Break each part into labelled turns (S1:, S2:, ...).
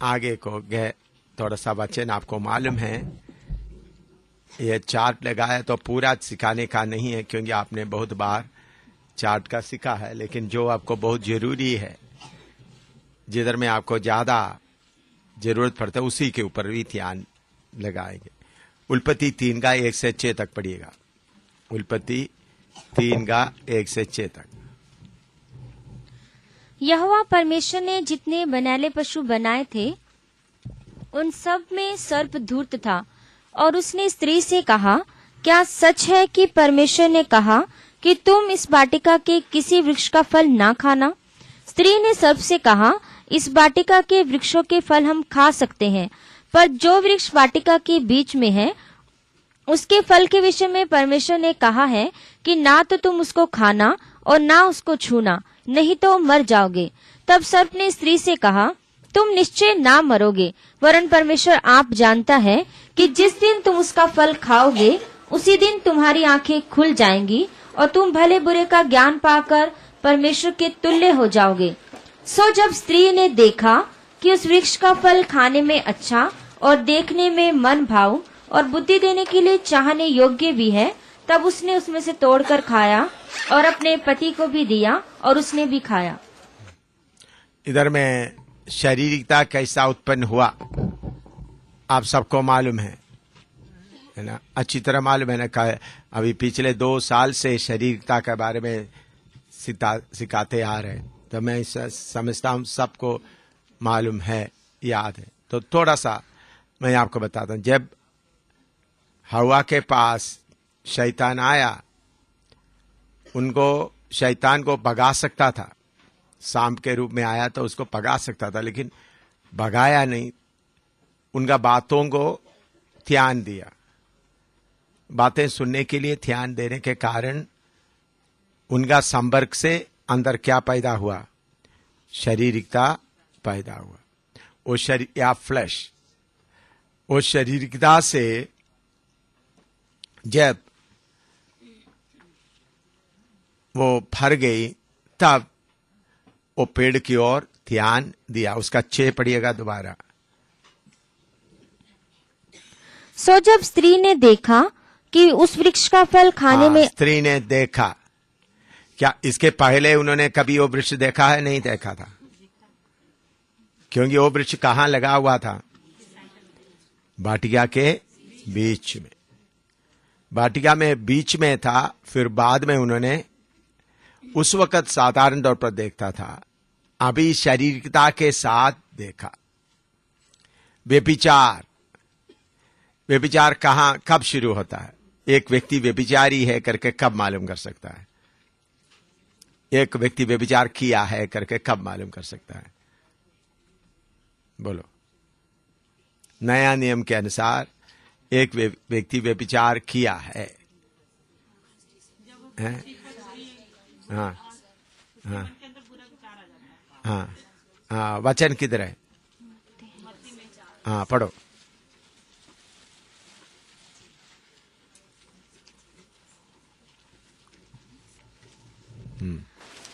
S1: आगे को गए, थोड़ा सा वचन आपको मालूम है। ये चार्ट लगाया तो पूरा सिखाने का नहीं है, क्योंकि आपने बहुत बार चार्ट का सीखा है, लेकिन जो आपको बहुत जरूरी है, जिधर में आपको ज्यादा जरूरत पड़ता है, उसी के ऊपर भी ध्यान लगाएंगे। उत्पत्ति 3 का 1 से 6 तक पढ़िएगा। उत्पत्ति 3 का 1 से 6 तक।
S2: यहोवा परमेश्वर ने जितने बनैले पशु बनाए थे, उन सब में सर्प धूर्त था, और उसने स्त्री से कहा, क्या सच है कि परमेश्वर ने कहा कि तुम इस वाटिका के किसी वृक्ष का फल ना खाना? स्त्री ने सर्प से कहा, इस वाटिका के वृक्षों के फल हम खा सकते हैं, पर जो वृक्ष वाटिका के बीच में है, उसके फल के विषय में परमेश्वर ने कहा है कि ना तो तुम उसको खाना और ना उसको छूना, नहीं तो मर जाओगे। तब सर्प ने स्त्री से कहा, तुम निश्चय ना मरोगे, वरन परमेश्वर आप जानता है कि जिस दिन तुम उसका फल खाओगे, उसी दिन तुम्हारी आंखें खुल जाएंगी और तुम भले बुरे का ज्ञान पाकर परमेश्वर के तुल्य हो जाओगे। सो जब स्त्री ने देखा कि उस वृक्ष का फल खाने में अच्छा और देखने में मन भाव और बुद्धि देने के लिए चाहने योग्य भी है, तब उसने उसमें से तोड़कर खाया और अपने पति को भी दिया, और उसने भी खाया।
S1: इधर में शारीरिकता कैसा उत्पन्न हुआ आप सबको मालूम है ना, अच्छी तरह मालूम है ना। अभी पिछले 2 साल से शारीरिकता के बारे में सिखाते आ रहे हैं, तो मैं समझता हूँ सबको मालूम है, याद है। तो थोड़ा सा मैं आपको बताता हूँ। जब हवा के पास शैतान आया, उनको शैतान को भगा सकता था, सांप के रूप में आया तो उसको भगा सकता था, लेकिन भगाया नहीं। उनका बातों को ध्यान दिया, बातें सुनने के लिए ध्यान देने के कारण उनका संपर्क से अंदर क्या पैदा हुआ? शारीरिकता पैदा हुआ। वो शरीर या फ्लैश, वो शारीरिकता से जब वो भर गई, तब वो पेड़ की ओर ध्यान दिया। उसका 6 पढ़िएगा दोबारा।
S2: सो जब स्त्री ने देखा कि उस वृक्ष का फल खाने में,
S1: स्त्री ने देखा, क्या इसके पहले उन्होंने कभी वो वृक्ष देखा है? नहीं देखा था, क्योंकि वो वृक्ष कहाँ लगा हुआ था? वाटिका के बीच में। वाटिका में बीच में था। फिर बाद में उन्होंने, उस वक्त साधारण तौर पर देखता था, अभी शारीरिकता के साथ देखा। व्यभिचार, व्यभिचार कहाँ कब शुरू होता है? एक व्यक्ति व्यभिचारी है करके कब मालूम कर सकता है? एक व्यक्ति व्यभिचार किया है करके कब मालूम कर सकता है? बोलो। नया नियम के अनुसार एक व्यक्ति व्यभिचार किया है। हाँ हाँ हाँ हाँ, वचन किधर है? हाँ पढ़ो।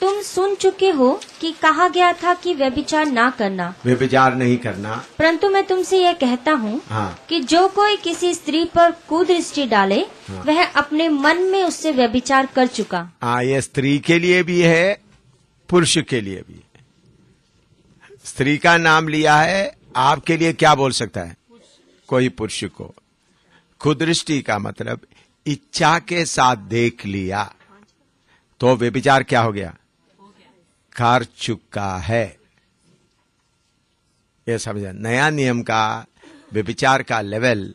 S2: तुम सुन चुके हो कि कहा गया था कि व्यभिचार ना करना,
S1: व्यभिचार नहीं करना।
S2: परंतु मैं तुमसे यह कहता हूँ कि जो कोई किसी स्त्री पर कुदृष्टि डाले, वह अपने मन में उससे व्यभिचार कर चुका।
S1: ये स्त्री के लिए भी है, पुरुष के लिए भी है। स्त्री का नाम लिया है, आपके लिए क्या बोल सकता है? कोई पुरुष को। कुदृष्टि का मतलब इच्छा के साथ देख लिया, तो व्यभिचार क्या हो गया? कर चुका है। यह समझा। नया नियम का व्यभिचार का लेवल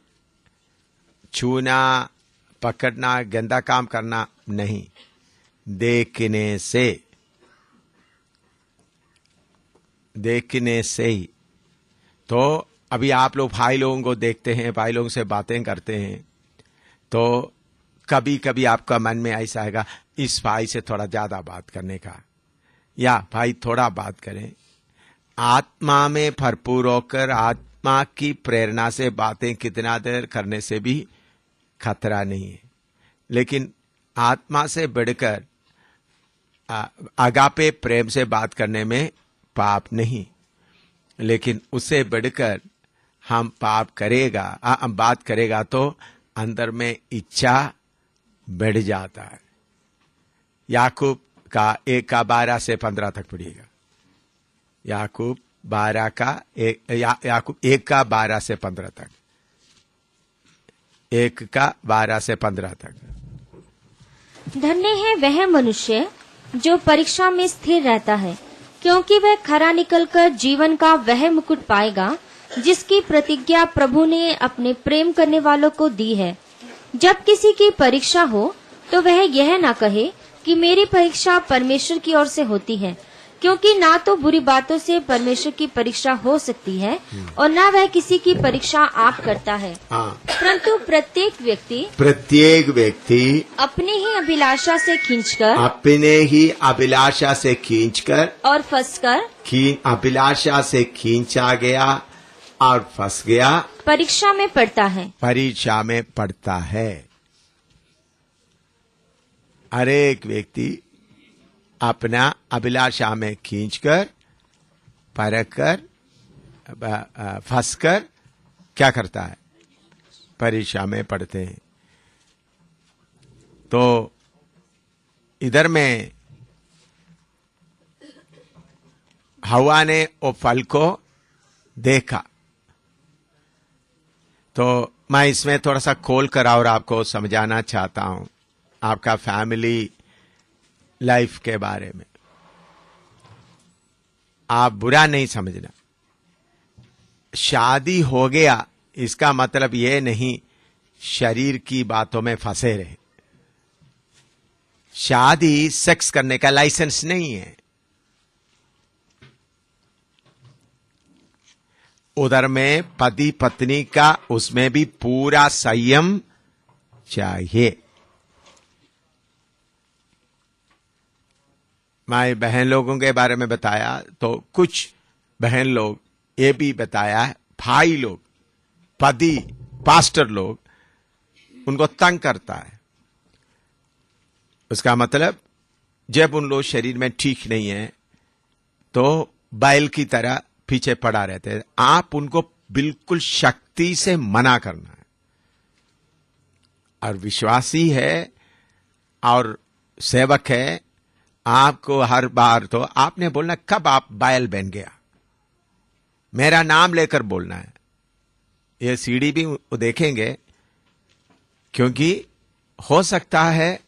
S1: छूना, पकड़ना, गंदा काम करना नहीं, देखने से ही। तो अभी आप लोग भाई लोगों को देखते हैं, भाई लोगों से बातें करते हैं, तो कभी कभी आपका मन में ऐसा आएगा, इस भाई से थोड़ा ज्यादा बात करने का, या भाई थोड़ा बात करें। आत्मा में भरपूर होकर आत्मा की प्रेरणा से बातें कितना देर करने से भी खतरा नहीं है, लेकिन आत्मा से बढ़कर आगापे प्रेम से बात करने में पाप नहीं। लेकिन उससे बढ़कर हम पाप करेगा, हम बात करेगा तो अंदर में इच्छा बढ़ जाता है। याकूब का 1:12 से 15 तक पढ़िएगा। याकूब 1:12 से 15 तक। 1:12 से 15 तक।
S2: धन्य है वह मनुष्य जो परीक्षा में स्थिर रहता है, क्योंकि वह खरा निकलकर जीवन का वह मुकुट पाएगा जिसकी प्रतिज्ञा प्रभु ने अपने प्रेम करने वालों को दी है। जब किसी की परीक्षा हो तो वह यह ना कहे कि मेरी परीक्षा परमेश्वर की ओर से होती है, क्योंकि ना तो बुरी बातों से परमेश्वर की परीक्षा हो सकती है और ना वह किसी की परीक्षा आप करता है। परंतु प्रत्येक व्यक्ति अपनी ही अभिलाषा से खींचकर और फंसकर
S1: अभिलाषा से खींचा गया और फंस गया,
S2: परीक्षा में पड़ता है।
S1: हर एक व्यक्ति अपना अभिलाषा में खींचकर, परखकर, फंसकर क्या करता है? परीक्षा में पड़ते हैं। तो इधर में हवा ने वो फल को देखा, तो मैं इसमें थोड़ा सा खोल कर और आपको समझाना चाहता हूं, आपका फैमिली लाइफ के बारे में। आप बुरा नहीं समझना, शादी हो गया इसका मतलब ये नहीं शरीर की बातों में फंसे रहे। शादी सेक्स करने का लाइसेंस नहीं है। उधर में पति पत्नी का उसमें भी पूरा संयम चाहिए। मैं बहन लोगों के बारे में बताया तो कुछ बहन लोग ये भी बताया है, भाई लोग, पति पास्टर लोग उनको तंग करता है। उसका मतलब जब उन लोग शरीर में ठीक नहीं है तो बैल की तरह पीछे पड़ा रहते हैं। आप उनको बिल्कुल शक्ति से मना करना है। और विश्वासी है और सेवक है, आपको हर बार तो आपने बोलना कब आप बैल बन गया, मेरा नाम लेकर बोलना है। ये सीढ़ी भी वो देखेंगे, क्योंकि हो सकता है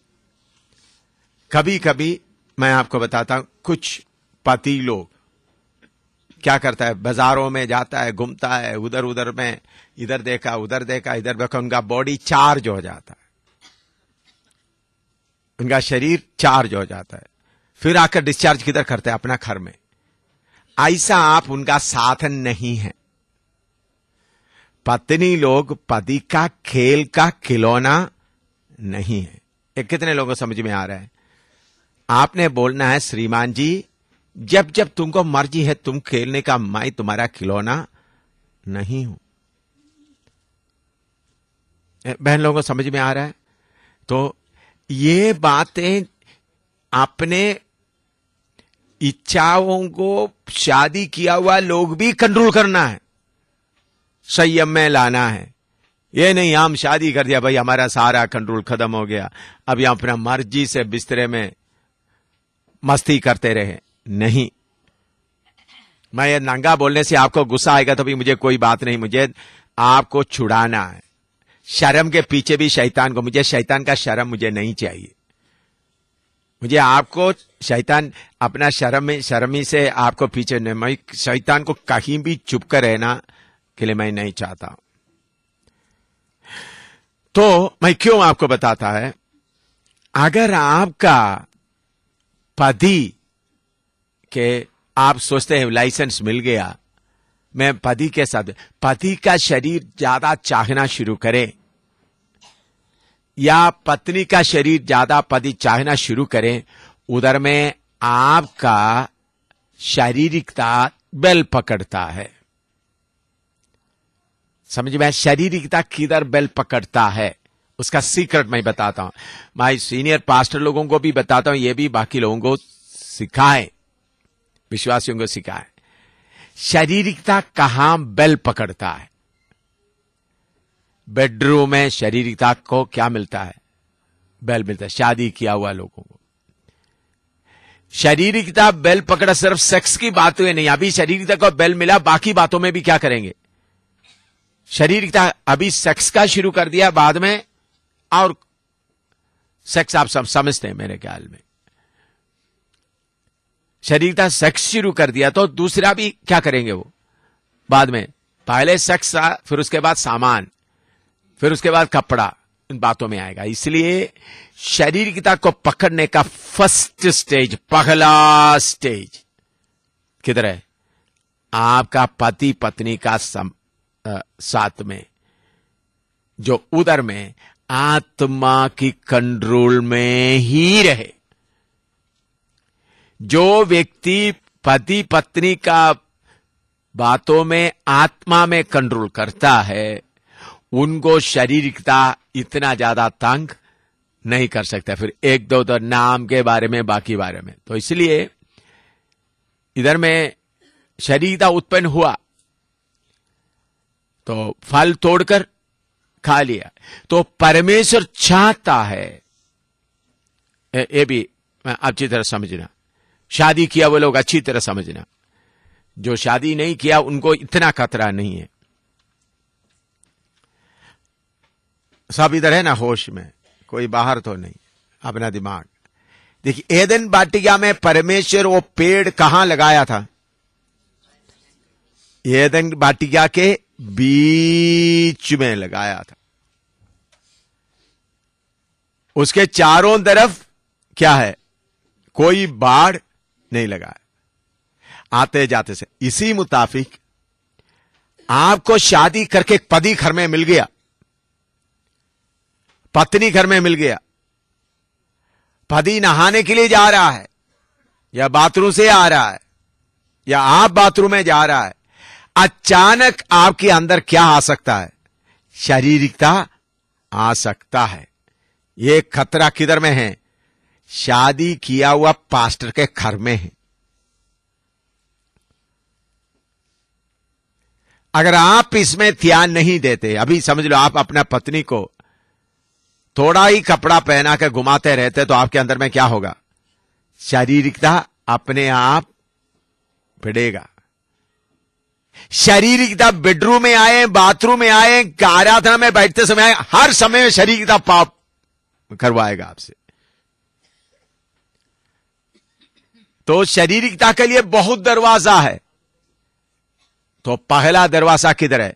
S1: कभी कभी मैं आपको बताता हूं, कुछ पति लोग क्या करता है, बाजारों में जाता है, घूमता है, उधर उधर में इधर देखा उधर देखा इधर देखा, उनका बॉडी चार्ज हो जाता है, उनका शरीर चार्ज हो जाता है, फिर आकर डिस्चार्ज किधर करते हैं? अपना घर में। ऐसा आप उनका साधन नहीं है। पत्नी लोग पति का खेल का खिलौना नहीं है। ये कितने लोगों को समझ में आ रहा है? आपने बोलना है, श्रीमान जी जब जब तुमको मर्जी है तुम खेलने का, मैं तुम्हारा खिलौना नहीं हूं। बहन लोगों को समझ में आ रहा है? तो ये बातें अपने इच्छाओं को शादी किया हुआ लोग भी कंट्रोल करना है, संयम में लाना है। ये नहीं हम शादी कर दिया भाई हमारा सारा कंट्रोल खत्म हो गया, अभी हम अपना मर्जी से बिस्तरे में मस्ती करते रहे। नहीं, मैं ये नंगा बोलने से आपको गुस्सा आएगा तो भी मुझे कोई बात नहीं, मुझे आपको छुड़ाना है। शर्म के पीछे भी शैतान को, मुझे शैतान का शर्म मुझे नहीं चाहिए। मुझे आपको शैतान अपना शर्मी से आपको पीछे नहीं, मैं शैतान को कहीं भी चुप कर रहना के लिए मैं नहीं चाहता। तो मैं क्यों आपको बताता है, अगर आपका पति के आप सोचते हैं लाइसेंस मिल गया, मैं पति के साथ, पति का शरीर ज्यादा चाहना शुरू करे या पत्नी का शरीर ज्यादा पति चाहना शुरू करें, उधर में आपका शारीरिकता बेल पकड़ता है। समझ में? शारीरिकता किधर बेल पकड़ता है उसका सीक्रेट मैं बताता हूं। मैं सीनियर पास्टर लोगों को भी बताता हूं, ये भी बाकी लोगों को सिखाएं, विश्वासियों को सिखाएं। शारीरिकता कहां बेल पकड़ता है? बेडरूम में शारीरिकता को क्या मिलता है? बेल मिलता है। शादी किया हुआ लोगों को शारीरिकता बेल पकड़ा सिर्फ सेक्स की बात हुई नहीं, अभी शारीरिकता को बेल मिला, बाकी बातों में भी क्या करेंगे? शारीरिकता अभी सेक्स का शुरू कर दिया, बाद में और सेक्स आप सब समझते हैं मेरे ख्याल में। शारीरिकता सेक्स शुरू कर दिया तो दूसरा भी क्या करेंगे वो बाद में? पहले सेक्स, फिर उसके बाद सामान, फिर उसके बाद कपड़ा, इन बातों में आएगा। इसलिए शारीरिकता को पकड़ने का फर्स्ट स्टेज, पहला स्टेज किधर है? आपका पति पत्नी का साथ में, जो उधर में आत्मा की कंट्रोल में ही रहे। जो व्यक्ति पति पत्नी का बातों में आत्मा में कंट्रोल करता है, उनको शारीरिकता इतना ज्यादा तंग नहीं कर सकता। फिर एक दो तो नाम के बारे में, बाकी बारे में। तो इसलिए इधर में शारीरिकता उत्पन्न हुआ तो फल तोड़कर खा लिया। तो परमेश्वर चाहता है, ये भी अच्छी तरह समझना, शादी किया वो लोग अच्छी तरह समझना, जो शादी नहीं किया उनको इतना खतरा नहीं है। सब इधर है ना होश में, कोई बाहर तो नहीं, अपना दिमाग देखिए। एदन वाटिका में परमेश्वर वो पेड़ कहां लगाया था? एदन वाटिका के बीच में लगाया था। उसके चारों तरफ क्या है? कोई बाढ़ नहीं लगा, आते जाते से। इसी मुताबिक आपको शादी करके पति घर में मिल गया, पत्नी घर में मिल गया, पति नहाने के लिए जा रहा है या बाथरूम से आ रहा है या आप बाथरूम में जा रहा है, अचानक आपके अंदर क्या आ सकता है? शारीरिकता आ सकता है। यह खतरा किधर में है? शादी किया हुआ पास्टर के घर में है। अगर आप इसमें ध्यान नहीं देते, अभी समझ लो आप अपना पत्नी को थोड़ा ही कपड़ा पहना कर घुमाते रहते, तो आपके अंदर में क्या होगा? शारीरिकता अपने आप बढ़ेगा। शारीरिकता बेडरूम में आए, बाथरूम में आए, आराधना में बैठते समय आए, हर समय शारीरिकता पाप करवाएगा आपसे। तो शारीरिकता के लिए बहुत दरवाजा है। तो पहला दरवाजा किधर है?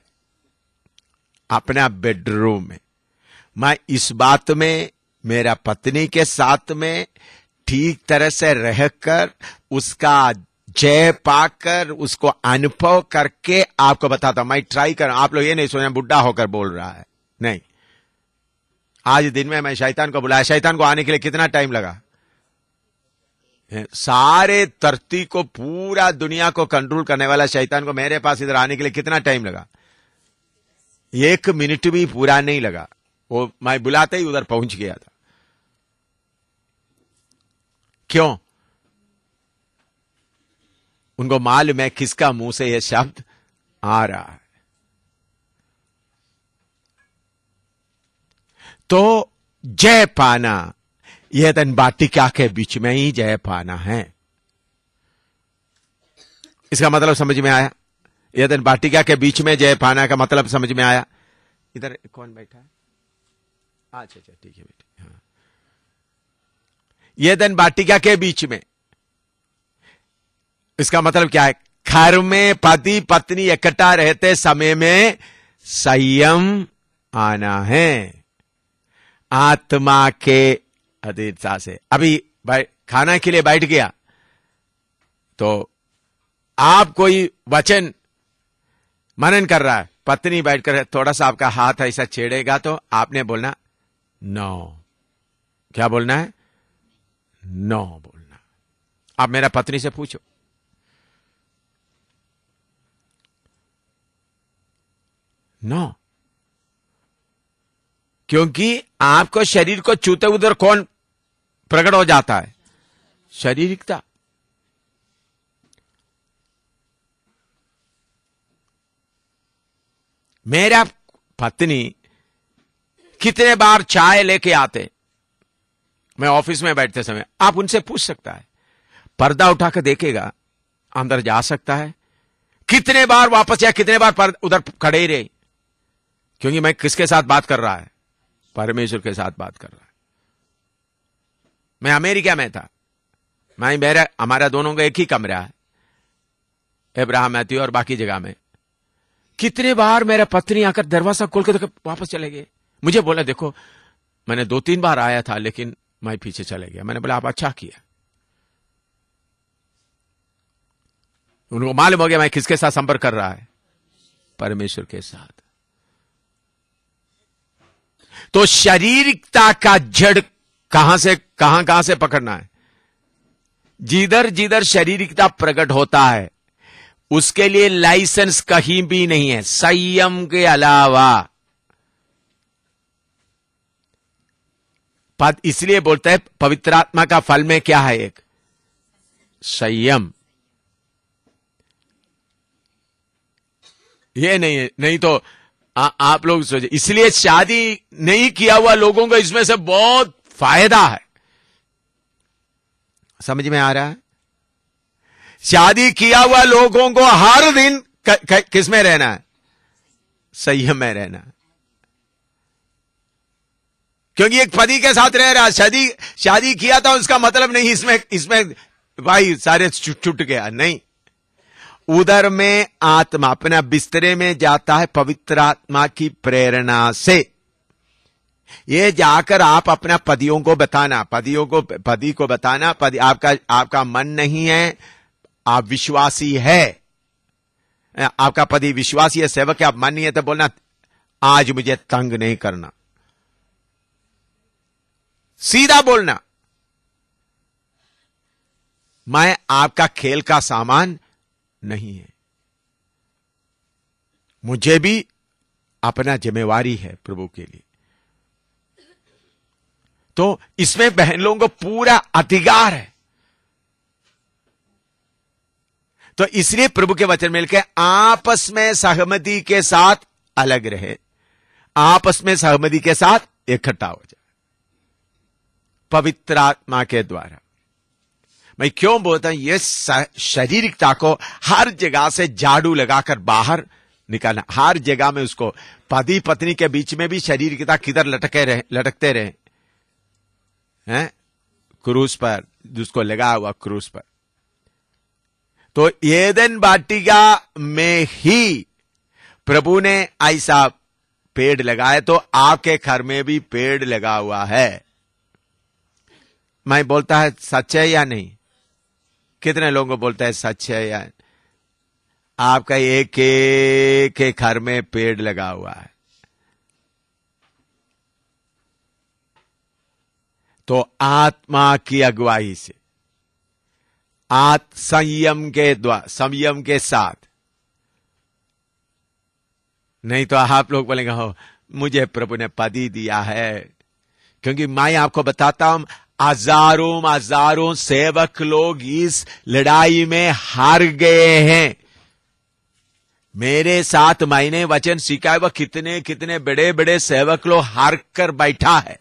S1: अपना बेडरूम में। मैं इस बात में मेरा पत्नी के साथ में ठीक तरह से रहकर, उसका जय पाकर, उसको अनुभव करके आपको बताता हूं। मैं ट्राई कर, आप लोग ये नहीं सोचना बुढ़ा होकर बोल रहा है, नहीं। आज दिन में मैं शैतान को बुलाया, शैतान को आने के लिए कितना टाइम लगा? सारे धरती को, पूरा दुनिया को कंट्रोल करने वाला शैतान को मेरे पास इधर आने के लिए कितना टाइम लगा? 1 मिनट भी पूरा नहीं लगा। वो मैं बुलाते ही उधर पहुंच गया था। क्यों? उनको मालूम है किसका मुंह से यह शब्द आ रहा है। तो जय पाना, यह एदन वाटिका के बीच में ही जय पाना है। इसका मतलब समझ में आया? एदन वाटिका के बीच में जय पाना का मतलब समझ में आया? इधर कौन बैठा है? अच्छा ठीक है बेटे। हाँ, एदन वाटिका के बीच में, इसका मतलब क्या है? घर में पति पत्नी इकट्ठा रहते समय में संयम आना है, आत्मा के अधीनता से। अभी खाना के लिए बैठ गया तो आप कोई वचन मनन कर रहा है, पत्नी बैठकर थोड़ा सा आपका हाथ ऐसा छेड़ेगा तो आपने बोलना नो। क्या बोलना है? नो बोलना। आप मेरा पत्नी से पूछो, नो। क्योंकि आपको शरीर को छूते उधर कौन प्रकट हो जाता है? शारीरिकता। मेरा पत्नी कितने बार चाय लेके आते, मैं ऑफिस में बैठते समय, आप उनसे पूछ सकता है, पर्दा उठाकर देखेगा, अंदर जा सकता है, कितने बार वापस या कितने बार उधर खड़े ही रहे, क्योंकि मैं किसके साथ बात कर रहा है, परमेश्वर के साथ बात कर रहा है। मैं अमेरिका में था, हमारा दोनों का एक ही कमरा है, अब्राहम मैथ्यू और बाकी जगह में। कितने बार मेरा पत्नी आकर दरवाजा खोल के वापस चले गए। मुझे बोला देखो मैंने 2-3 बार आया था लेकिन मैं पीछे चले गया। मैंने बोला आप अच्छा किया। उनको मालूम हो गया मैं किसके साथ संपर्क कर रहा है, परमेश्वर के साथ। तो शारीरिकता का जड़ कहां से पकड़ना है। जिधर जिधर शारीरिकता प्रकट होता है उसके लिए लाइसेंस कहीं भी नहीं है, संयम के अलावा। पद इसलिए बोलता है पवित्र आत्मा का फल में क्या है, एक संयम। ये नहीं है, नहीं तो आप लोग सोचे। इसलिए शादी नहीं किया हुआ लोगों को इसमें से बहुत फायदा है। समझ में आ रहा है। शादी किया हुआ लोगों को हर दिन किस में रहना है, संयम में रहना है। क्योंकि एक पति के साथ रह रहा, शादी किया था उसका मतलब नहीं इसमें भाई सारे छुट गया, नहीं। उधर में आत्मा अपना बिस्तरे में जाता है पवित्र आत्मा की प्रेरणा से। ये जाकर आप अपना पतियों को बताना, पति को बताना, पति आपका मन नहीं है, आप विश्वासी है, आपका पति विश्वासी है, सेवक है, आप मन नहीं है तो बोलना आज मुझे तंग नहीं करना, सीधा बोलना। मैं आपका खेल का सामान नहीं है, मुझे भी अपना जिम्मेवारी है प्रभु के लिए। तो इसमें बहन लोगों को पूरा अधिकार है। तो इसलिए प्रभु के वचन मिलकर आपस में सहमति के साथ अलग रहे, आपस में सहमति के साथ इकट्ठा हो जाए पवित्र आत्मा के द्वारा। मैं क्यों बोलता हूं, ये शारीरिकता को हर जगह से झाड़ू लगाकर बाहर निकालना। हर जगह में उसको पति पत्नी के बीच में भी शारीरिकता किधर लटकते रहे हैं, क्रूस पर, जिसको लगा हुआ क्रूस पर। तो एदन वाटिका में ही प्रभु ने ऐसा पेड़ लगाया, तो आपके घर में भी पेड़ लगा हुआ है। मैं बोलता है सच है या नहीं? कितने लोगों को बोलता है सच है या? आपका एक के घर में पेड़ लगा हुआ है। तो आत्मा की अगुवाई से, संयम के साथ। नहीं तो आप लोग बोलेंगे हो मुझे प्रभु ने पति दिया है। क्योंकि मैं आपको बताता हूं हजारों सेवक लोग इस लड़ाई में हार गए हैं। मेरे साथ मैंने वचन सीखा है, वह कितने बड़े बड़े सेवक लोग हार कर बैठा है।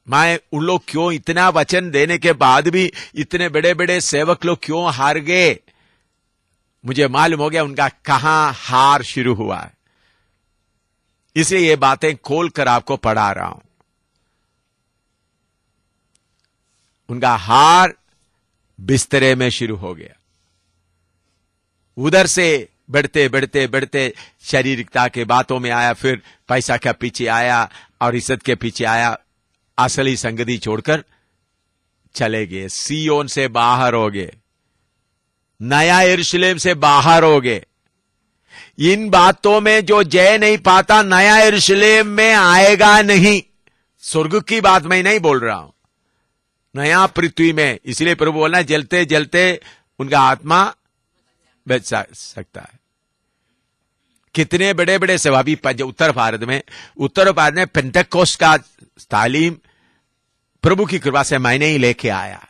S1: मैं उन लोग क्यों इतना वचन देने के बाद भी इतने बड़े बड़े सेवक लोग क्यों हार गए, मुझे मालूम हो गया उनका कहां हार शुरू हुआ है। इसलिए ये बातें खोलकर आपको पढ़ा रहा हूं। उनका हार बिस्तरे में शुरू हो गया। उधर से बढ़ते शारीरिकता के बातों में आया, फिर पैसा के पीछे आया और इज्जत के पीछे आया, असली संगति छोड़कर चले गए। सियोन से बाहर हो गए, नया यरूशलेम से बाहर हो गए। इन बातों में जो जय नहीं पाता नया यरूशलेम में आएगा नहीं। स्वर्ग की बात मैं नहीं बोल रहा हूं, नया पृथ्वी में। इसलिए प्रभु बोलना जलते जलते उनका आत्मा बच सकता है। कितने बड़े बड़े सभावी उत्तर भारत में पेंटेकोस्ट का तालीम प्रभु की कृपा से मैंने ही लेके आया।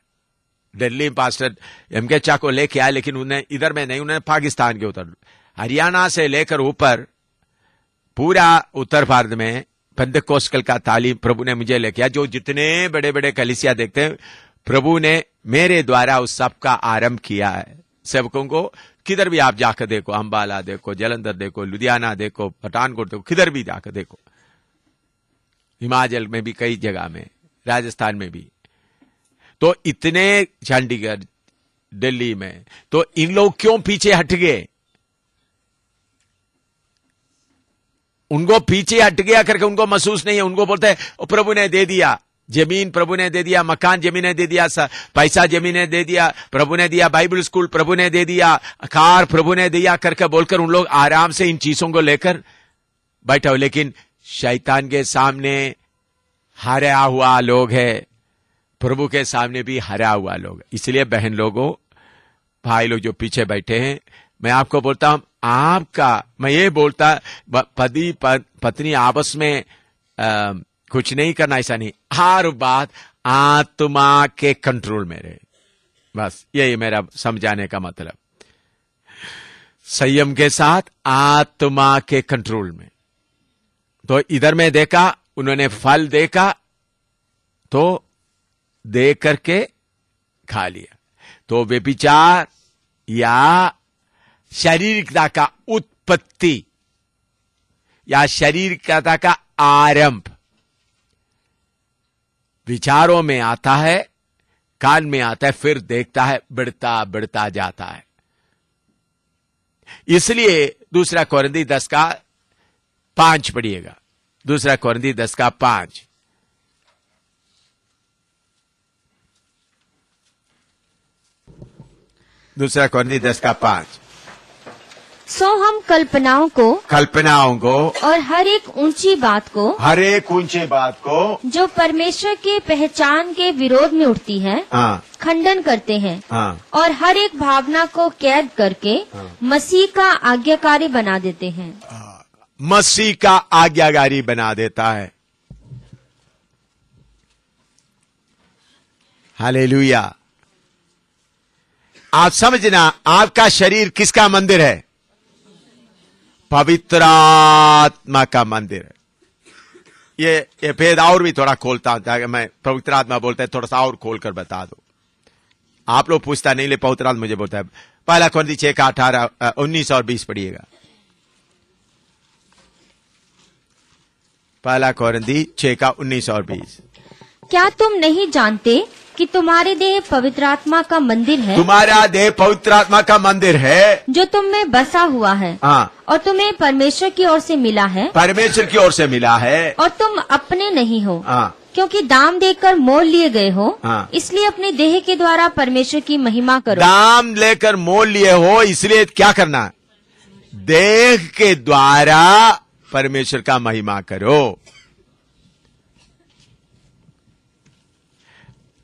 S1: दिल्ली पास्टर एम के चा को लेके आया, लेकिन उन्हें इधर में नहीं, उन्हें पाकिस्तान के उधर हरियाणा से लेकर ऊपर पूरा उत्तर भारत में पेंटेकोस्टल का तालीम प्रभु ने मुझे ले किया। जो जितने बड़े बड़े कलीसिया देखते हैं, प्रभु ने मेरे द्वारा उस सब का आरंभ किया है। सेवकों को किधर भी आप जाकर देखो, अंबाला देखो, जलंधर देखो, लुधियाना देखो, पठानकोट देखो, किधर भी जाकर देखो, हिमाचल में भी कई जगह में, राजस्थान में भी, तो इतने, चंडीगढ़, दिल्ली में, तो इन लोग क्यों पीछे हट गए? उनको पीछे हट गया करके उनको महसूस नहीं है। उनको बोलते हैं प्रभु ने दे दिया जमीन, प्रभु ने दे दिया मकान, जमीन ने दे दिया पैसा, जमीन ने दे दिया, प्रभु ने दिया बाइबल स्कूल, प्रभु ने दे दिया कार, प्रभु ने दिया करके बोलकर उन लोग आराम से इन चीजों को लेकर बैठा हो। लेकिन शैतान के सामने हारा हुआ लोग है, प्रभु के सामने भी हारा हुआ लोग। इसलिए बहन लोगों, भाई लोग जो पीछे बैठे हैं, मैं आपको बोलता हूं, आपका, मैं ये बोलता, पति पत्नी आपस में कुछ नहीं करना, ऐसा नहीं, हर बात आत्मा के कंट्रोल में रहे। बस यही मेरा समझाने का मतलब, संयम के साथ आत्मा के कंट्रोल में। तो इधर में देखा, उन्होंने फल देखा तो दे करके खा लिया। तो व्यभिचार या शारीरिकता का उत्पत्ति या शारीरिकता का आरंभ विचारों में आता है, कान में आता है, फिर देखता है, बढ़ता बढ़ता जाता है। इसलिए 2 कोरिन्थी 10:5 पढ़िएगा। 2 कोरिन्थी 10:5। दूसरा कोरिन्थी 10:5।
S2: सो हम कल्पनाओं को
S1: और
S2: हर एक ऊंची बात को जो परमेश्वर के पहचान के विरोध में उठती है खंडन करते हैं, और हर एक भावना को कैद करके मसीह का आज्ञाकारी बना देते हैं।
S1: मसीह का आज्ञाकारी बना देता है। हालेलुया। आप समझना, आपका शरीर किसका मंदिर है? पवित्र आत्मा का मंदिर है। ये भेद और भी थोड़ा खोलता हूं, मैं पवित्र आत्मा बोलता है, थोड़ा सा और खोलकर बता दो। आप लोग पूछता नहीं, ले पवित्र आत्मा मुझे बोलता है। 1 कोरिन्थी 6:18, 19 और 20 पढ़िएगा। 1 कोरिन्थी 6:19 और 20।
S2: क्या तुम नहीं जानते कि तुम्हारे देह पवित्र आत्मा का मंदिर है?
S1: तुम्हारा देह पवित्र आत्मा का मंदिर है,
S2: जो तुम में बसा हुआ है, और तुम्हें परमेश्वर की ओर से मिला है।
S1: परमेश्वर की ओर से मिला है,
S2: और तुम अपने नहीं हो, क्योंकि दाम देकर मोल लिए गए हो। इसलिए अपने देह के द्वारा परमेश्वर की महिमा करो।
S1: दाम लेकर मोल लिए हो, इसलिए क्या करना? देह के द्वारा परमेश्वर का महिमा करो।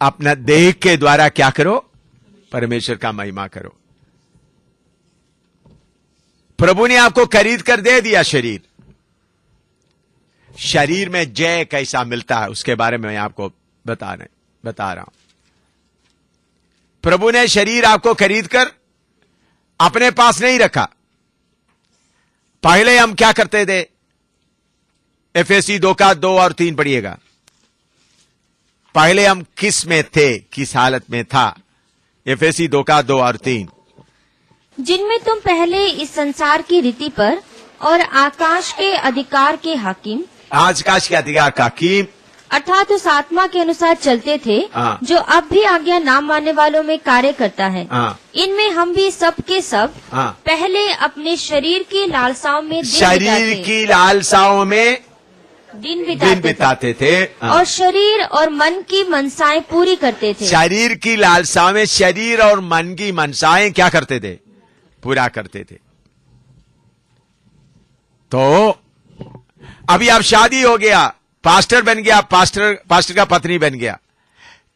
S1: अपना देह के द्वारा क्या करो? परमेश्वर का महिमा करो। प्रभु ने आपको खरीद कर दे दिया शरीर। शरीर में जय कैसा मिलता है उसके बारे में मैं आपको बता रहा हूं। प्रभु ने शरीर आपको खरीद कर अपने पास नहीं रखा। पहले हम क्या करते थे? एफएसी 2:2 और 3 पढ़िएगा। पहले हम किस में थे, किस हालत में था? एफएसी 2:2 और 3।
S2: जिनमें तुम पहले इस संसार की रीति पर और आकाश के अधिकार के हाकिम,
S1: आकाश के अधिकार का हाकिम
S2: अर्थात उस आत्मा के अनुसार चलते थे जो अब भी आज्ञा ना मानने वालों में कार्य करता है। इनमें हम भी सब के सब पहले अपने शरीर की लालसाओं में दिन बिताते थे और शरीर और मन की मनसाएं पूरी करते थे।
S1: शरीर की लालसाओं में शरीर और मन की मनसाएं क्या करते थे? पूरा करते थे। तो अभी आप शादी हो गया, पास्टर बन गया, पास्टर का पत्नी बन गया,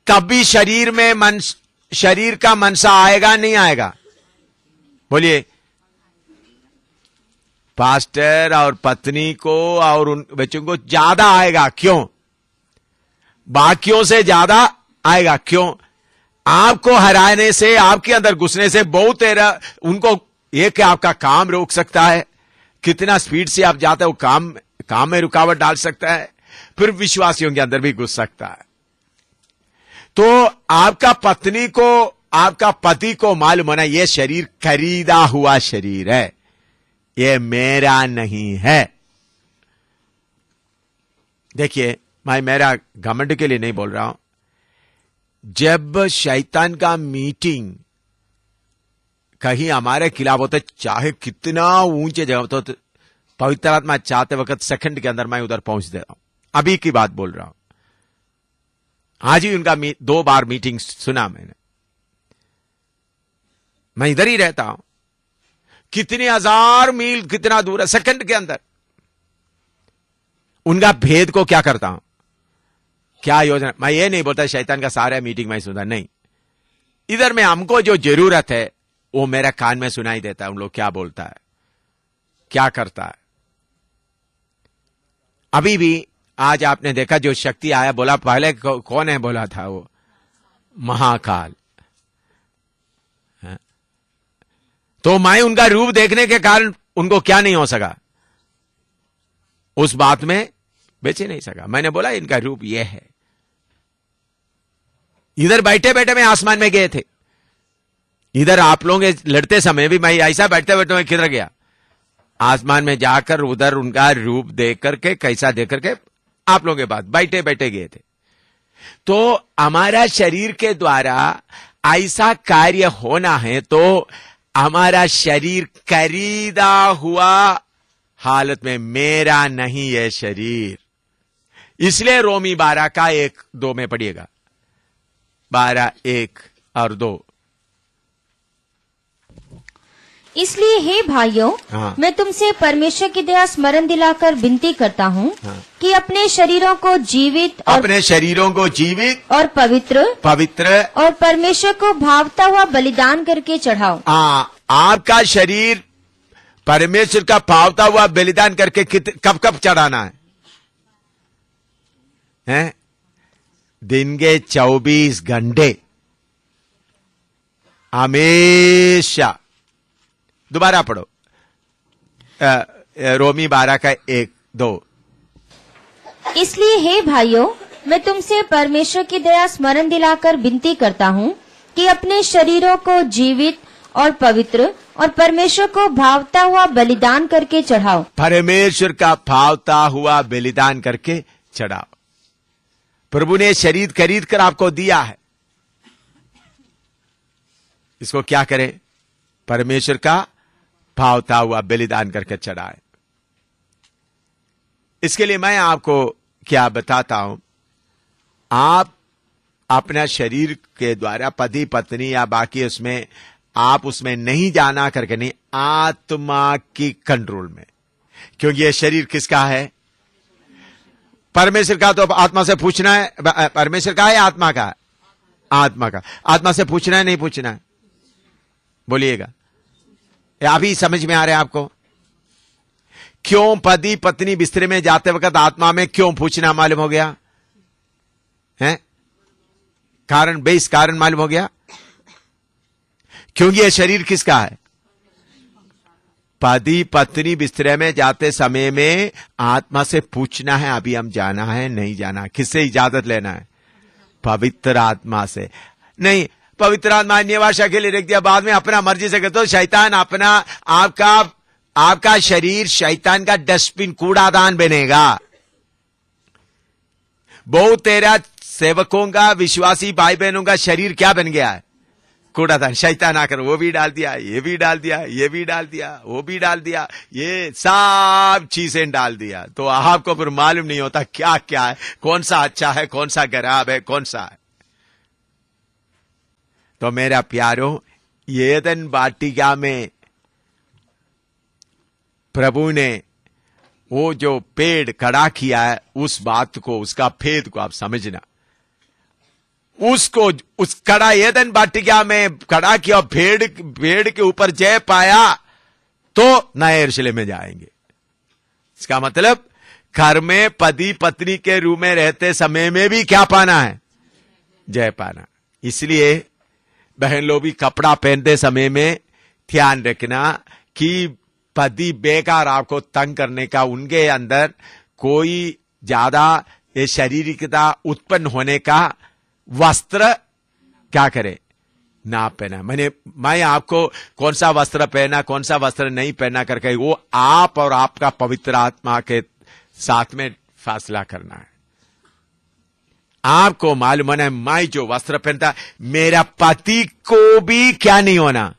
S1: तब भी शरीर का मनसा आएगा नहीं आएगा? बोलिए। पास्टर और पत्नी को और उन बच्चों को ज्यादा आएगा। क्यों? बाकियों से ज्यादा आएगा। क्यों? आपको हराने से, आपके अंदर घुसने से बहुत उनको ये क्या आपका काम रोक सकता है? कितना स्पीड से आप जाते हो, काम में रुकावट डाल सकता है, फिर विश्वासियों के अंदर भी घुस सकता है। तो आपका पति को मालूम होना, यह शरीर खरीदा हुआ शरीर है, यह मेरा नहीं है। देखिए, मैं मेरा घमंड के लिए नहीं बोल रहा हूं। जब शैतान का मीटिंग कहीं हमारे खिलाफ होता, चाहे कितना ऊंचे जगह होता, तो पवित्र आत्मा चाहते वक्त सेकंड के अंदर मैं उधर पहुंच देता हूं। अभी की बात बोल रहा हूं। आज ही उनका 2 बार मीटिंग सुना मैंने। मैं इधर ही रहता हूं, कितने 1000 मील कितना दूर है, सेकंड के अंदर। उनका भेद को क्या करता हूं, क्या योजना। मैं ये नहीं बोलता शैतान का सारा मीटिंग मैं सुना, नहीं। इधर में हमको जो जरूरत है वो मेरा कान में सुनाई देता है। उन लोग क्या बोलता है, क्या करता है। अभी भी आज आपने देखा जो शक्ति आया, बोला पहले कौन है, बोला था वो महाकाल। तो मैं उनका रूप देखने के कारण उनको क्या नहीं हो सका, उस बात में बेच नहीं सका। मैंने बोला इनका रूप यह है। इधर बैठे बैठे मैं आसमान में गए थे। इधर आप लोग लड़ते समय भी मैं ऐसा बैठते बैठे मैं किधर गया, आसमान में जाकर उधर उनका रूप देख करके, कैसा देख करके आप लोगों के पास बैठे बैठे गए थे। तो हमारा शरीर के द्वारा ऐसा कार्य होना है, तो हमारा शरीर खरीदा हुआ हालत में, मेरा नहीं है शरीर। इसलिए रोमी 12 का 1-2 में पढ़िएगा, 12, 1 और 2।
S2: इसलिए हे भाइयों, मैं तुमसे परमेश्वर की दया स्मरण दिलाकर विनती करता हूँ कि अपने शरीरों को जीवित और पवित्र और परमेश्वर को भावता हुआ बलिदान करके चढ़ाओ।
S1: आपका शरीर परमेश्वर का भावता हुआ बलिदान करके कब कब चढ़ाना है? दिन के 24 घंटे हमेशा। दोबारा पढ़ो, रोमी 12 का 1-2।
S2: इसलिए हे भाइयों, मैं तुमसे परमेश्वर की दया स्मरण दिलाकर विनती करता हूँ कि अपने शरीरों को जीवित और पवित्र और परमेश्वर को भावता हुआ बलिदान करके चढ़ाओ।
S1: परमेश्वर का भावता हुआ बलिदान करके चढ़ाओ। प्रभु ने शरीर खरीद कर आपको दिया है, इसको क्या करें? परमेश्वर का भावता हुआ बलिदान करके चढ़ाए। इसके लिए मैं आपको क्या बताता हूं, आप अपना शरीर के द्वारा पति पत्नी या बाकी उसमें आप उसमें नहीं जाना करके, नहीं, आत्मा की कंट्रोल में। क्योंकि ये शरीर किसका है? परमेश्वर का। तो आत्मा से पूछना है, परमेश्वर का है आत्मा का? आत्मा का। आत्मा से पूछना है नहीं पूछना है? बोलिएगा, अभी समझ में आ रहा है आपको? क्यों पति पत्नी बिस्तरे में जाते वक्त आत्मा में क्यों पूछना मालूम हो गया है? कारण, बेस कारण मालूम हो गया। क्योंकि यह शरीर किसका है? पति पत्नी बिस्तरे में जाते समय में आत्मा से पूछना है, अभी हम जाना है नहीं जाना। किससे इजाजत लेना है? पवित्र आत्मा से। नहीं, पवित्र आत्मा निवासा के लिए रख दिया, बाद में अपना मर्जी से करते हो। शैतान अपना, आपका शरीर शैतान का डस्टबिन, कूड़ादान बनेगा। बहुत तेरा सेवकों का, विश्वासी भाई बहनों का शरीर क्या बन गया है? कूड़ादान। शैतान आकर वो भी डाल दिया, ये भी डाल दिया, ये भी डाल दिया, वो भी डाल दिया, ये सब चीजें डाल दिया। तो आपको फिर मालूम नहीं होता क्या क्या है, कौन सा अच्छा है, कौन सा खराब है, कौन सा है। तो मेरा प्यारो, एदन वाटिका में प्रभु ने वो जो पेड़ खड़ा किया है, उस बात को, उसका भेद को आप समझना। उसको, उस खड़ा एदन वाटिका में खड़ा किया, भेड़ के ऊपर जय पाया तो नए यरूशलेम में जाएंगे। इसका मतलब घर में पति पत्नी के रूप में रहते समय में भी क्या पाना है? जय पाना। इसलिए बहन लोग भी कपड़ा पहनते समय में ध्यान रखना कि पति बेकार आपको तंग करने का, उनके अंदर कोई ज्यादा ये शारीरिकता उत्पन्न होने का वस्त्र क्या करे, ना पहना। मैं आपको कौन सा वस्त्र पहना कौन सा वस्त्र नहीं पहना करके, वो आप और आपका पवित्र आत्मा के साथ में फैसला करना है। आपको मालूम है मैं जो वस्त्र पहनता, मेरा पति को भी क्या नहीं होना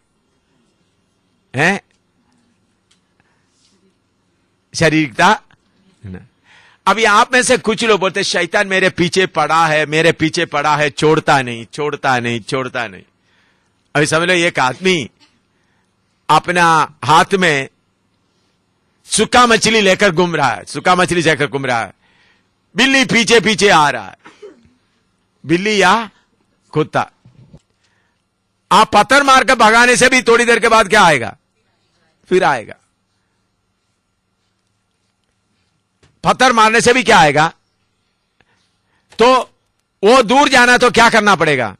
S1: है, शारीरिकता। अभी आप में से कुछ लोग बोलते शैतान मेरे पीछे पड़ा है, मेरे पीछे पड़ा है, छोड़ता नहीं छोड़ता नहीं छोड़ता नहीं। अभी समझ लो एक आदमी अपना हाथ में सूखा मछली लेकर घूम रहा है, सूखा मछली लेकर घूम रहा है, बिल्ली पीछे पीछे आ रहा है, बिल्ली या कुत्ता। आप पत्थर मारकर भगाने से भी थोड़ी देर के बाद क्या आएगा, फिर आएगा। पत्थर मारने से भी क्या आएगा, तो वो दूर जाना तो क्या करना पड़ेगा,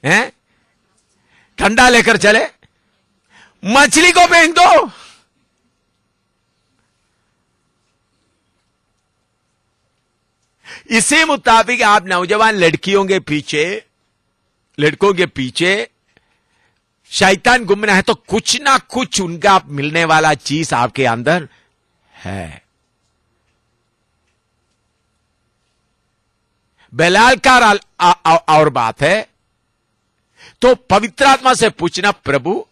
S1: हैं? ठंडा लेकर चले, मछली को फेंक दो। इसी मुताबिक आप नौजवान लड़कियों के पीछे, लड़कों के पीछे शैतान घूमना है तो कुछ ना कुछ उनका मिलने वाला चीज आपके अंदर है। बेलाल का और बात है तो पवित्र आत्मा से पूछना, प्रभु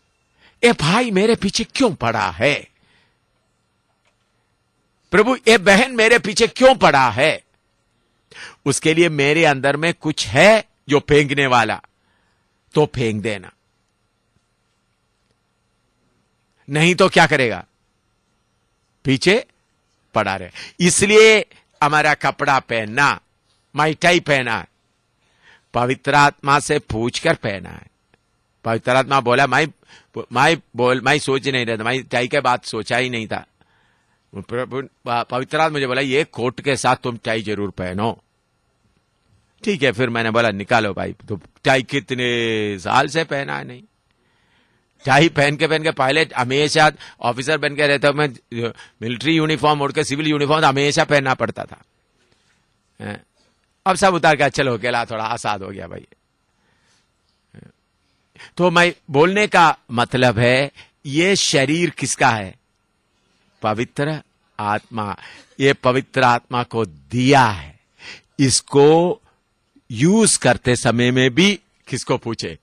S1: ए भाई मेरे पीछे क्यों पड़ा है, प्रभु ए बहन मेरे पीछे क्यों पड़ा है। उसके लिए मेरे अंदर में कुछ है जो फेंकने वाला, तो फेंक देना, नहीं तो क्या करेगा, पीछे पड़ा रहे। इसलिए हमारा कपड़ा पहनना, माइटाई पहना है, पवित्र आत्मा से पूछकर पहना है। पवित्र आत्मा बोला मैं सोच नहीं रहा था, मैं टाई के बात सोचा ही नहीं था। पवित्र आत्मा मुझे बोला ये कोट के साथ तुम टाई जरूर पहनो। ठीक है, फिर मैंने बोला निकालो भाई, तो टाई कितने साल से पहना है नहीं, टाई पहन के पहले हमेशा ऑफिसर बन के रहता, मैं मिलिट्री यूनिफॉर्म उड़ के सिविल यूनिफॉर्म हमेशा पहनना पड़ता था। अब सब उतार के चलो अकेला थोड़ा आसाद हो गया भाई। तो मैं बोलने का मतलब है ये शरीर किसका है, पवित्र आत्मा। ये पवित्र आत्मा को दिया है, इसको यूज करते समय में भी किसको पूछे,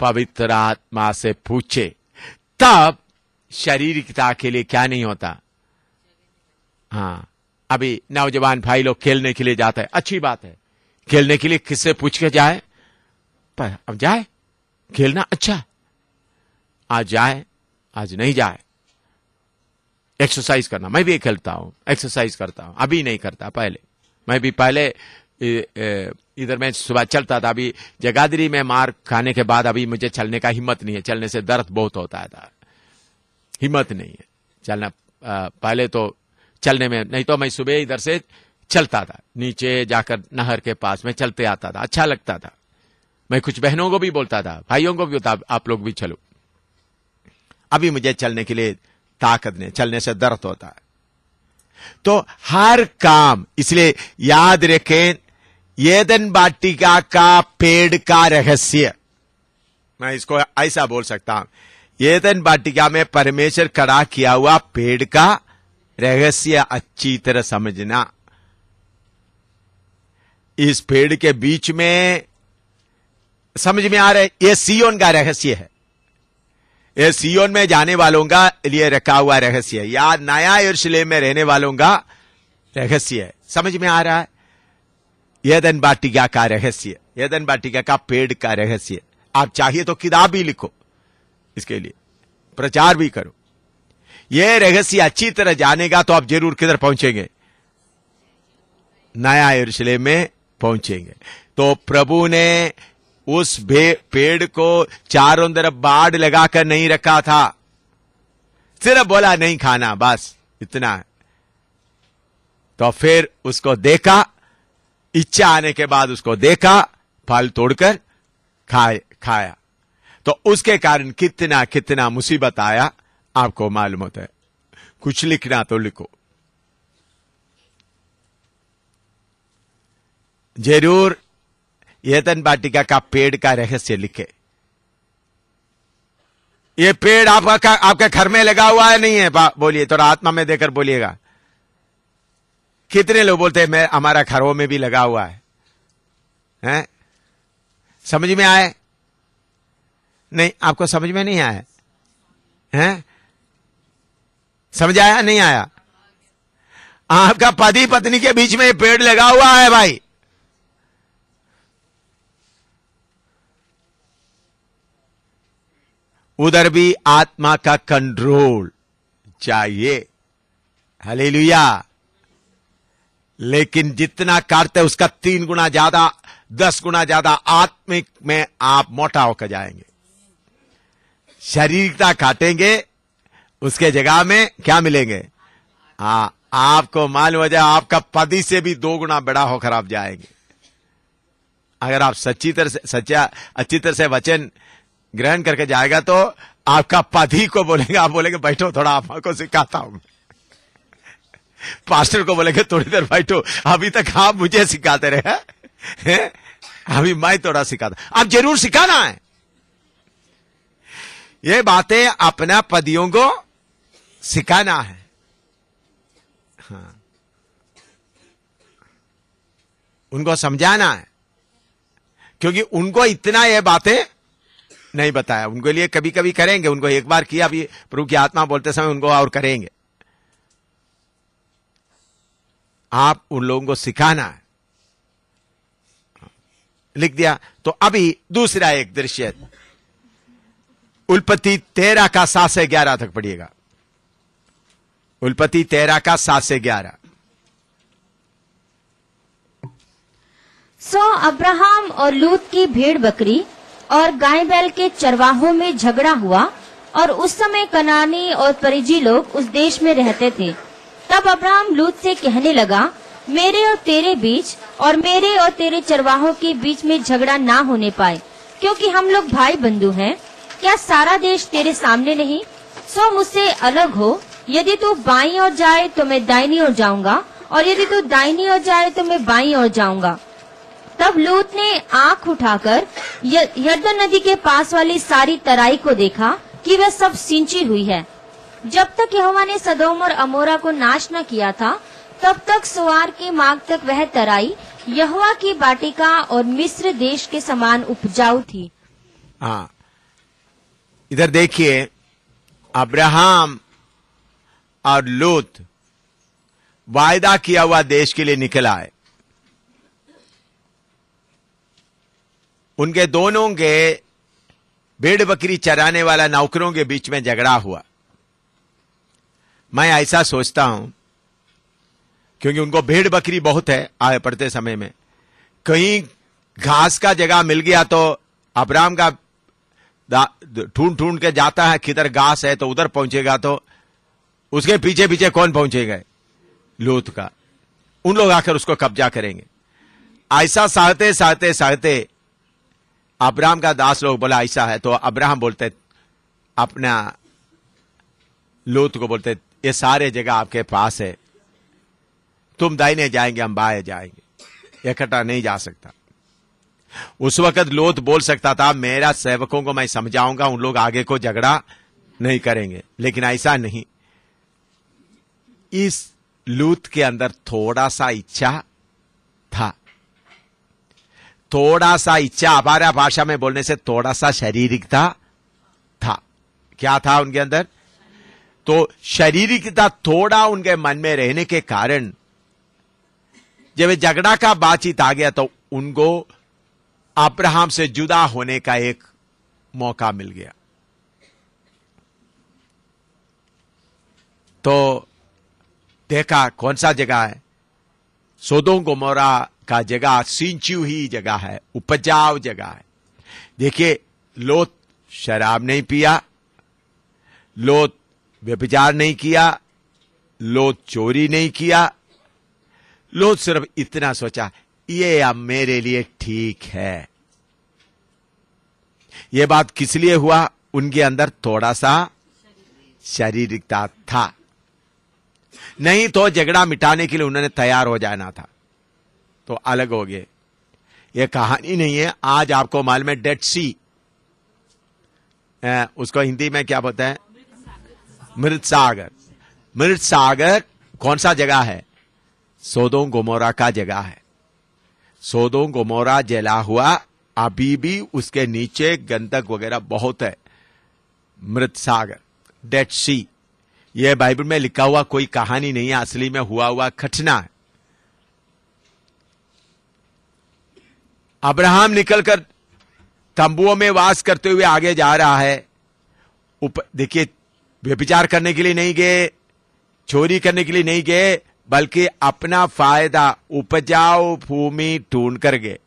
S1: पवित्र आत्मा से पूछे, तब शारीरिकता के लिए क्या नहीं होता। हाँ, अभी नौजवान भाई लोग खेलने के लिए जाते हैं, अच्छी बात है, खेलने के लिए किससे पूछ के जाए, पर अब जाए खेलना, अच्छा आज जाए आज नहीं जाए, एक्सरसाइज करना। मैं भी खेलता हूं, एक्सरसाइज करता हूं, अभी नहीं करता, पहले मैं भी पहले इधर मैं सुबह चलता था, अभी जगाधरी में मार खाने के बाद अभी मुझे चलने का हिम्मत नहीं है, चलने से दर्द बहुत होता था, हिम्मत नहीं है चलना। पहले तो चलने में, नहीं तो मैं सुबह इधर से चलता था, नीचे जाकर नहर के पास में चलते आता था, अच्छा लगता था। मैं कुछ बहनों को भी बोलता था, भाइयों को भी बोलता, आप लोग भी चलो। अभी मुझे चलने के लिए ताकत नहीं, चलने से दर्द होता है। तो हर काम, इसलिए याद रखें एदन वाटिका का पेड़ का रहस्य, मैं इसको ऐसा बोल सकता हूं, एदन वाटिका में परमेश्वर खड़ा किया हुआ पेड़ का रहस्य अच्छी तरह समझना। इस पेड़ के बीच में समझ में आ रहा है, ये सियोन का रहस्य है, ये सियोन में जाने वालों का लिए रखा हुआ रहस्य है, या नया यरूशलेम में रहने वालों का रहस्य है। समझ में आ रहा है, एदन वाटिका का रहस्य, एदन वाटिका का पेड़ का रहस्य। आप चाहिए तो किताब भी लिखो, इसके लिए प्रचार भी करो। यह रहस्य अच्छी तरह जानेगा तो आप जरूर किधर पहुंचेंगे, नया यरूशलेम में पहुंचेंगे। तो प्रभु ने उस पेड़ को चारों तरफ बाड़ लगाकर नहीं रखा था, सिर्फ बोला नहीं खाना, बस इतना है। तो फिर उसको देखा, इच्छा आने के बाद उसको देखा, फल तोड़कर खाया। तो उसके कारण कितना कितना मुसीबत आया आपको मालूम होता है। कुछ लिखना तो लिखो, जरूर एदन वाटिका का पेड़ का रहस्य लिखे। ये पेड़ आपके घर में लगा हुआ है नहीं है? बोलिए, थोड़ा आत्मा में देकर बोलिएगा। कितने लोग बोलते हैं मैं हमारा घरों में भी लगा हुआ है? हैं? समझ में आए? नहीं, आपको समझ में नहीं आया? हैं? समझ आया नहीं आया? आपका पति पत्नी के बीच में पेड़ लगा हुआ है भाई। उधर भी आत्मा का कंट्रोल चाहिए। हालेलुया। लेकिन जितना काटते उसका 3 गुना ज्यादा, 10 गुना ज्यादा आत्मिक में आप मोटा होकर जाएंगे। शारीरिकता काटेंगे, उसके जगह में क्या मिलेंगे? आपको मालूम हो जाए आपका पति से भी 2 गुना बड़ा होकर आप जाएंगे। अगर आप अच्छी तरह से वचन ग्रहण करके जाएगा तो आपका पति को बोलेंगे, आप बोलेंगे बैठो थोड़ा आपको सिखाता हूं। पास्टर को बोलेंगे थोड़ी देर बैठो, अभी तक आप मुझे सिखाते रहे हैं, अभी मैं थोड़ा सिखाता। आप जरूर सिखाना है ये बातें, अपना पतियों को सिखाना है। हाँ, उनको समझाना है, क्योंकि उनको इतना ये बातें नहीं बताया। उनके लिए कभी कभी करेंगे, उनको एक बार किया, अभी प्रभु की आत्मा बोलते समय उनको और करेंगे। आप उन लोगों को सिखाना है। लिख दिया। तो अभी दूसरा एक दृश्य, उल्पत्ति 13 का 7 से 11 तक पढ़िएगा। उल्पत्ति 13 का 7 से 11।
S2: सो अब्राहम और लूत की भेड़ बकरी और गाय बैल के चरवाहों में झगड़ा हुआ, और उस समय कनानी और परिजी लोग उस देश में रहते थे। तब अब्राहम लूत से कहने लगा, मेरे और तेरे बीच और मेरे और तेरे चरवाहों के बीच में झगड़ा ना होने पाए, क्योंकि हम लोग भाई बंधु हैं। क्या सारा देश तेरे सामने नहीं? सो मुझसे अलग हो। यदि तू बाईं ओर जाए तो मैं दाहिनी ओर जाऊंगा, और यदि तू दाहिनी ओर जाए तो मैं बाईं ओर जाऊंगा। तब लूत ने आंख उठाकर यरदन नदी के पास वाली सारी तराई को देखा कि वह सब सिंची हुई है। जब तक यहोवा ने सदोम और अमोरा को नाश न किया था, तब तक सोआर के मार्ग तक वह तराई यहोवा की वाटिका और मिस्र देश के समान उपजाऊ थी।
S1: हाँ, इधर देखिए, अब्राहम और लूत वायदा किया हुआ देश के लिए निकल आए। उनके दोनों के भेड़ बकरी चराने वाला नौकरों के बीच में झगड़ा हुआ। मैं ऐसा सोचता हूं, क्योंकि उनको भेड़ बकरी बहुत है आए पड़ते समय में, कहीं घास का जगह मिल गया तो अब्राहम का ढूंढ ढूंढ के जाता है, किधर घास है तो उधर पहुंचेगा, तो उसके पीछे पीछे कौन पहुंचेगा? लूत का। उन लोग आकर उसको कब्जा करेंगे। ऐसा सहते सहते सहते अब्राहम का दास लोग बोला ऐसा है, तो अब्राहम बोलते अपना लूत को बोलते, ये सारे जगह आपके पास है, तुम दाहिने जाएंगे हम बाएं जाएंगे, इकट्ठा नहीं जा सकता। उस वक्त लूत बोल सकता था मेरा सेवकों को मैं समझाऊंगा, उन लोग आगे को झगड़ा नहीं करेंगे, लेकिन ऐसा नहीं। इस लूत के अंदर थोड़ा सा इच्छा था, थोड़ा सा इच्छा, हमारा भाषा में बोलने से थोड़ा सा शारीरिकता था। क्या था उनके अंदर? तो शारीरिकता थोड़ा उनके मन में रहने के कारण जब झगड़ा का बातचीत आ गया तो उनको अब्राहम से जुदा होने का एक मौका मिल गया। तो देखा कौन सा जगह है? सोदोम गोमोरा का जगह सिंची हुई जगह है, उपजाऊ जगह है। देखिए, लोत शराब नहीं पिया, लोत व्यभिचार नहीं किया, लोत चोरी नहीं किया, लोत सिर्फ इतना सोचा ये अब मेरे लिए ठीक है, यह बात किस लिए हुआ? उनके अंदर थोड़ा सा शारीरिकता था, नहीं तो झगड़ा मिटाने के लिए उन्होंने तैयार हो जाना था, तो अलग हो गए। यह कहानी नहीं है। आज आपको मालूम है डेड सी, उसको हिंदी में क्या बोलते हैं? मृत सागर। मृत सागर कौन सा जगह है? सोदोम गोमोरा का जगह है। सोदोम गोमोरा जला हुआ, अभी भी उसके नीचे गंधक वगैरह बहुत है। मृत सागर, डेड सी, यह बाइबल में लिखा हुआ कोई कहानी नहीं है, असली में हुआ घटना है। अब्राहम निकलकर तंबुओं में वास करते हुए आगे जा रहा है। देखिए, व्यभिचार करने के लिए नहीं गए, चोरी करने के लिए नहीं गए, बल्कि अपना फायदा उपजाऊ भूमि ढूंढ कर गए।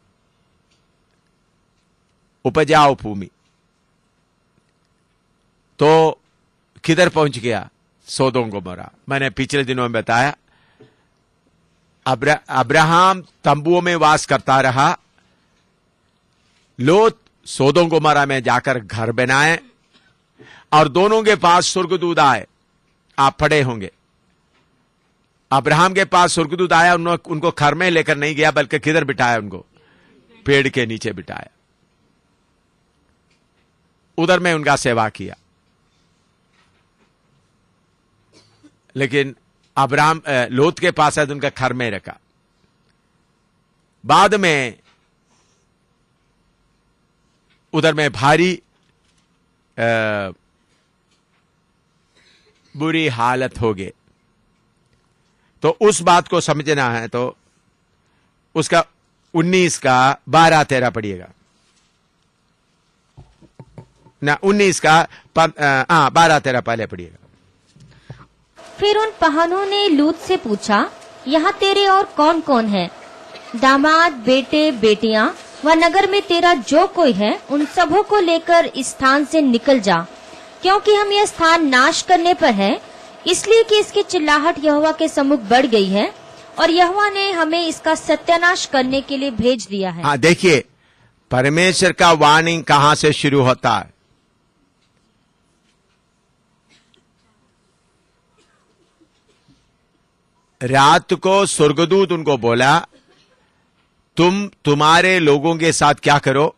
S1: उपजाऊ भूमि तो किधर पहुंच गया? सोदोम गोमोरा। मैंने पिछले दिनों में बताया, अब्राहम तंबुओं में वास करता रहा, लोत सोदोम गोमोरा में जाकर घर बनाए, और दोनों के पास स्वर्गदूत आए। आप पढ़े होंगे, अब्राहम के पास स्वर्गदूत आया, उनको घर में लेकर नहीं गया, बल्कि किधर बिठाया? उनको पेड़ के नीचे बिठाया, उधर में उनका सेवा किया। लेकिन अब्राहम लोत के पास है तो उनका घर में रखा। बाद में उधर में भारी बुरी हालत हो गई। तो उस बात को समझना है तो उसका 19 का 12-13 पढ़िएगा ना, 19 का 12-13 पहले पढ़िएगा।
S2: फिर उन पहानों ने लूत से पूछा, यहाँ तेरे और कौन कौन है? दामाद, बेटे, बेटियां व नगर में तेरा जो कोई है, उन सबों को लेकर इस स्थान से निकल जा, क्योंकि हम यह स्थान नाश करने पर है, इसलिए कि इसकी चिल्लाहट यहोवा के सम्मुख बढ़ गई है, और यहोवा ने हमें इसका सत्यानाश करने के लिए भेज दिया है।
S1: हाँ, देखिए, परमेश्वर का वार्निंग कहां से शुरू होता है? रात को स्वर्गदूत उनको बोला, तुम तुम्हारे लोगों के साथ क्या करो?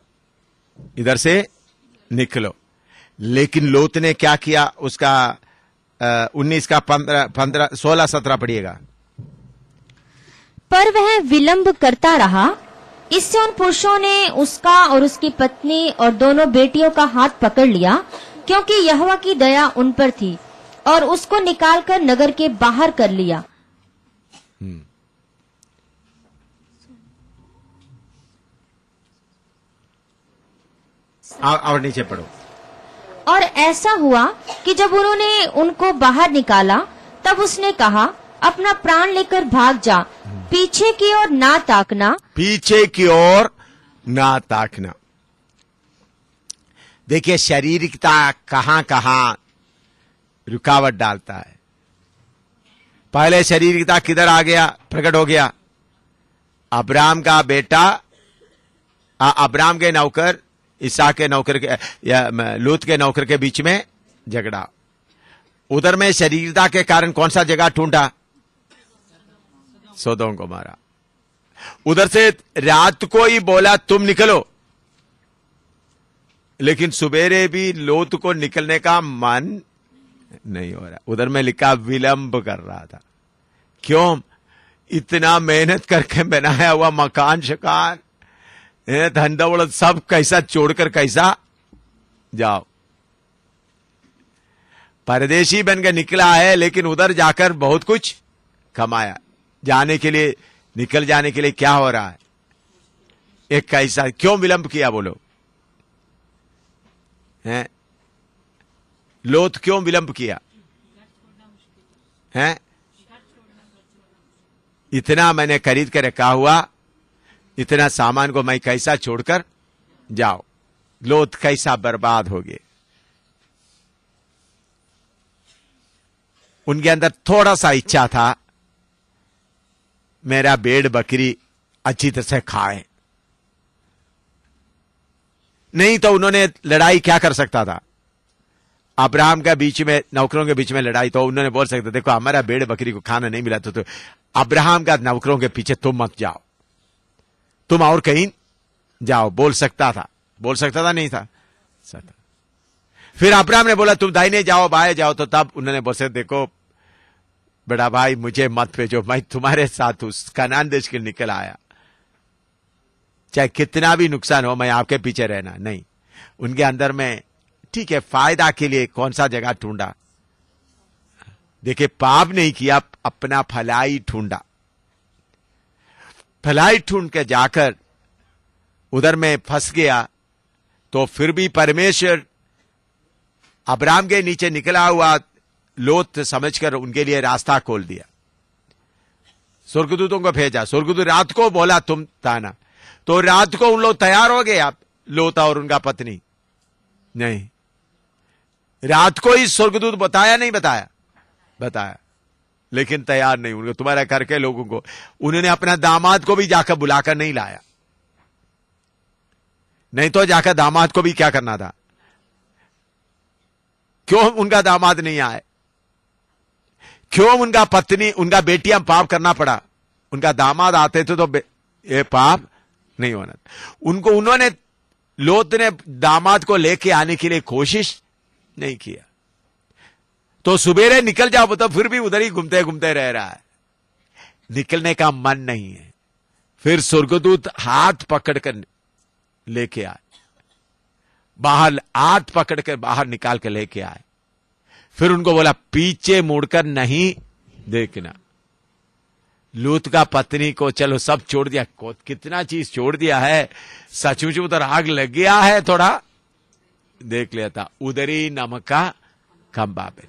S1: इधर से निकलो। लेकिन लोत ने क्या किया? उसका 19 का 16-17 पढ़िएगा।
S2: पर वह विलंब करता रहा, इससे उन पुरुषों ने उसका और उसकी पत्नी और दोनों बेटियों का हाथ पकड़ लिया, क्योंकि यहोवा की दया उन पर थी, और उसको निकालकर नगर के बाहर कर लिया।
S1: और नीचे पढ़ो।
S2: और ऐसा हुआ कि जब उन्होंने उनको बाहर निकाला, तब उसने कहा, अपना प्राण लेकर भाग जा, पीछे की ओर ना ताकना। पीछे की ओर
S1: ना ताकना। देखिए, शारीरिकता कहां कहां रुकावट डालता है। पहले शारीरिकता किधर आ गया? प्रकट हो गया। अब्राहम का बेटा, अब्राहम के नौकर, ईसा के नौकर के या लूत के नौकर के बीच में झगड़ा। उधर में शारीरिकता के कारण कौन सा जगह ढूंढा? सोदोम गोमोरा। उधर से रात को ही बोला तुम निकलो, लेकिन सुबेरे भी लूत को निकलने का मन नहीं हो रहा। उधर में लिखा विलंब कर रहा था। क्यों? इतना मेहनत करके बनाया हुआ मकान शकान, धन दौलत सब कैसा छोड़कर कैसा जाओ? परदेशी बनकर निकला है, लेकिन उधर जाकर बहुत कुछ कमाया। जाने के लिए, निकल जाने के लिए क्या हो रहा है? एक कैसा, क्यों विलंब किया बोलो? हैं? लोत क्यों विलंब किया? हैं? इतना मैंने खरीद के रखा हुआ, इतना सामान को मैं कैसा छोड़कर जाओ? लोत कैसा बर्बाद हो गए। उनके अंदर थोड़ा सा इच्छा था, मेरा भेड़ बकरी अच्छी तरह से खाए, नहीं तो उन्होंने लड़ाई क्या कर सकता था? अब्राहम के बीच में, नौकरों के बीच में लड़ाई, तो उन्होंने बोल सकते देखो हमारा भेड़ बकरी को खाना नहीं मिला तो अब्राहम का नौकरों के पीछे तुम मत जाओ, तुम और कहीं जाओ, बोल सकता था नहीं था? सकता। फिर अब्राहम ने बोला तुम दाहिने जाओ बाएं जाओ, तो तब उन्होंने बोल सकते देखो बड़ा भाई मुझे मत भेजो, मैं तुम्हारे साथ उस कनान देश के निकल आया, चाहे कितना भी नुकसान हो मैं आपके पीछे रहना नहीं। उनके अंदर में ठीक है फायदा के लिए कौन सा जगह ढूंढा? देखिए पाप नहीं किया, अपना भलाई ढूंढा, भलाई ढूंढ के जाकर उधर में फंस गया। तो फिर भी परमेश्वर अब्राहम के नीचे निकला हुआ लोथ समझकर उनके लिए रास्ता खोल दिया, स्वर्गदूतों को भेजा। स्वर्गदूत रात को बोला तुम ताना, तो रात को उन लोग तैयार हो गए, आप लोथ और उनका पत्नी नहीं, रात को ही स्वर्गदूत बताया लेकिन तैयार नहीं उनको, तुम्हारा करके लोगों को, उन्होंने अपना दामाद को भी जाकर बुलाकर नहीं लाया, नहीं तो जाकर दामाद को भी क्या करना था? क्यों उनका दामाद नहीं आए? क्यों उनका पत्नी, उनका बेटियां पाप करना पड़ा? उनका दामाद आते थे तो ये पाप नहीं होना। उन्होंने लोत ने दामाद को लेके आने के लिए कोशिश नहीं किया, तो सुबेरे निकल जाओ तो फिर भी उधर ही घूमते घूमते रह रहा है, निकलने का मन नहीं है। फिर स्वर्गदूत हाथ पकड़कर लेके आए, बाहर हाथ पकड़ कर बाहर निकाल कर लेके आए। फिर उनको बोला पीछे मुड़कर नहीं देखना। लूत का पत्नी को चलो सब छोड़ दिया, कितना चीज छोड़ दिया है, सचमुच उधर आग लग गया है, थोड़ा देख लिया था, उधर ही नमक का खंबा पे